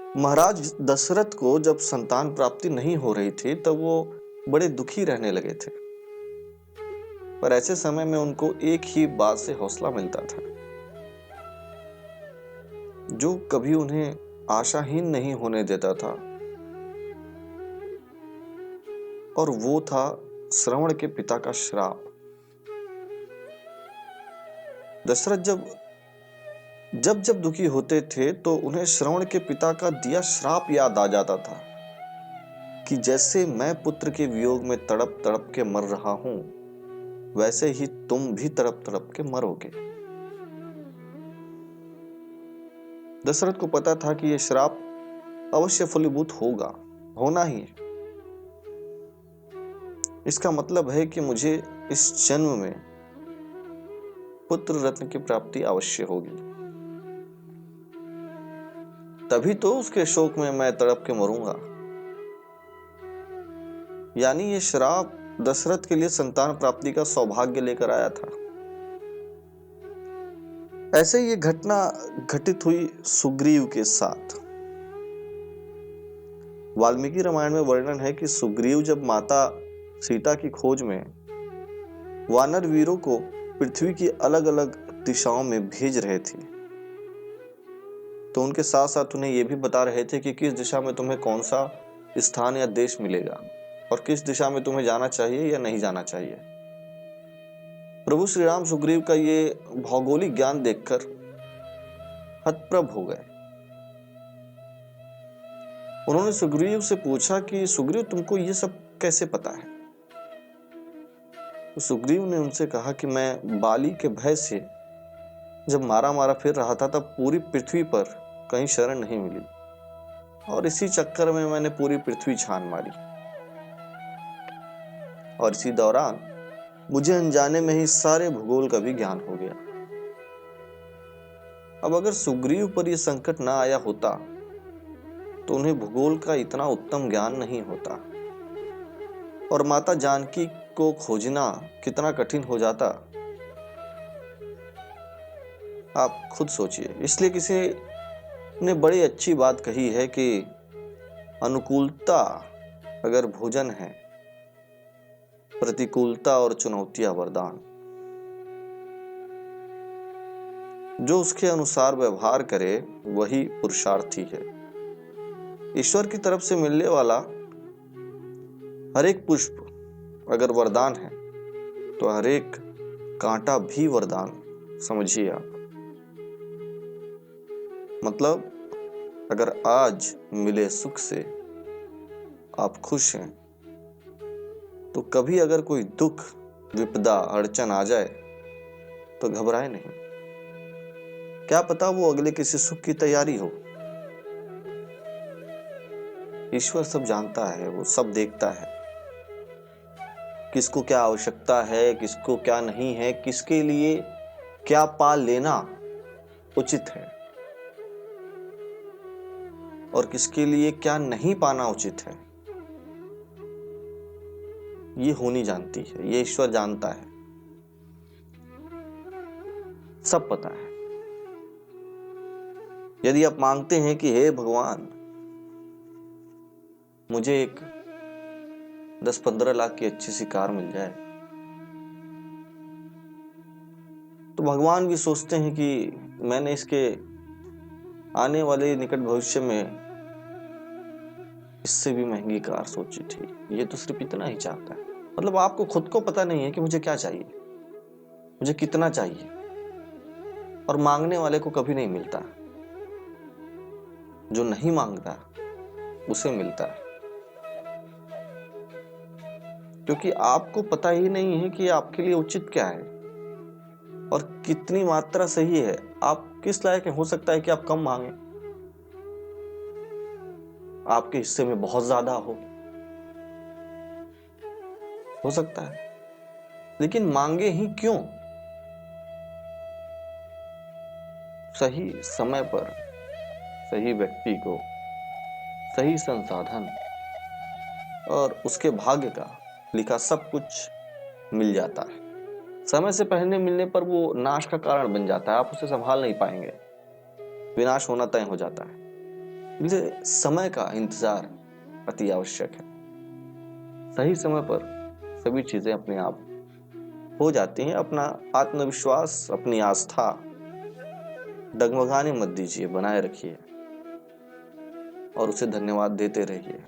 महाराज दशरथ को जब संतान प्राप्ति नहीं हो रही थी तब वो बड़े दुखी रहने लगे थे। पर ऐसे समय में उनको एक ही बात से हौसला मिलता था, जो कभी उन्हें आशाहीन नहीं होने देता था, और वो था श्रवण के पिता का श्राप। दशरथ जब जब दुखी होते थे तो उन्हें श्रवण के पिता का दिया श्राप याद आ जाता था कि जैसे मैं पुत्र के वियोग में तड़प तड़प के मर रहा हूं, वैसे ही तुम भी तड़प तड़प के मरोगे। दशरथ को पता था कि यह श्राप अवश्य फलीभूत होगा, होना ही है। इसका मतलब है कि मुझे इस जन्म में पुत्र रत्न की प्राप्ति अवश्य होगी, तभी तो उसके शोक में मैं तड़प के मरूंगा। यानी ये श्राप दशरथ के लिए संतान प्राप्ति का सौभाग्य लेकर आया था। ऐसे ये घटना घटित हुई सुग्रीव के साथ। वाल्मीकि रामायण में वर्णन है कि सुग्रीव जब माता सीता की खोज में वानर वीरों को पृथ्वी की अलग अलग दिशाओं में भेज रहे थे, तो उनके साथ साथ उन्हें यह भी बता रहे थे कि किस दिशा में तुम्हें कौन सा स्थान या देश मिलेगा और किस दिशा में तुम्हें जाना चाहिए या नहीं जाना चाहिए। प्रभु श्री राम सुग्रीव का ये भौगोलिक ज्ञान देखकर हतप्रभ हो गए। उन्होंने सुग्रीव से पूछा कि सुग्रीव, तुमको ये सब कैसे पता है? तो सुग्रीव ने उनसे कहा कि मैं बाली के भय से जब मारा मारा फिर रहा था तब पूरी पृथ्वी पर कहीं शरण नहीं मिली, और इसी चक्कर में मैंने पूरी पृथ्वी छान मारी, और इसी दौरान मुझे अनजाने में ही सारे भूगोल का भी ज्ञान हो गया। अब अगर सुग्रीव पर यह संकट ना आया होता तो उन्हें भूगोल का इतना उत्तम ज्ञान नहीं होता, और माता जानकी को खोजना कितना कठिन हो जाता, आप खुद सोचिए। इसलिए किसी ने बड़ी अच्छी बात कही है कि अनुकूलता अगर भोजन है, प्रतिकूलता और चुनौतियां वरदान। जो उसके अनुसार व्यवहार करे वही पुरुषार्थी है। ईश्वर की तरफ से मिलने वाला हर एक पुष्प अगर वरदान है तो हर एक कांटा भी वरदान समझिए आप। मतलब अगर आज मिले सुख से आप खुश हैं, तो कभी अगर कोई दुख विपदा अड़चन आ जाए तो घबराए नहीं। क्या पता वो अगले किसी सुख की तैयारी हो। ईश्वर सब जानता है, वो सब देखता है, किसको क्या आवश्यकता है, किसको क्या नहीं है, किसके लिए क्या पा लेना उचित है और किसके लिए क्या नहीं पाना उचित है, ये होनी जानती है, ये ईश्वर जानता है, सब पता है। यदि आप मांगते हैं कि हे भगवान, मुझे एक 10-15 लाख की अच्छी सी कार मिल जाए, तो भगवान भी सोचते हैं कि मैंने इसके आने वाले निकट भविष्य में इससे भी महंगी कार सोची थी। ये तो सिर्फ इतना ही चाहता है। मतलब आपको खुद को पता नहीं है कि मुझे क्या चाहिए, मुझे कितना चाहिए, और मांगने वाले को कभी नहीं मिलता। जो नहीं मांगता उसे मिलता है, क्योंकि आपको पता ही नहीं है कि आपके लिए उचित क्या है और कितनी मात्रा सही है। आप किस लायक हो सकता है कि आप कम मांगे, आपके हिस्से में बहुत ज्यादा हो सकता है, लेकिन मांगे ही क्यों? सही समय पर सही व्यक्ति को सही संसाधन और उसके भाग्य का लिखा सब कुछ मिल जाता है। समय से पहले मिलने पर वो नाश का कारण बन जाता है, आप उसे संभाल नहीं पाएंगे, विनाश होना तय हो जाता है। इसलिए समय का इंतजार अति आवश्यक है। सही समय पर सभी चीजें अपने आप हो जाती हैं। अपना आत्मविश्वास, अपनी आस्था डगमगाने मत दीजिए, बनाए रखिए और उसे धन्यवाद देते रहिए।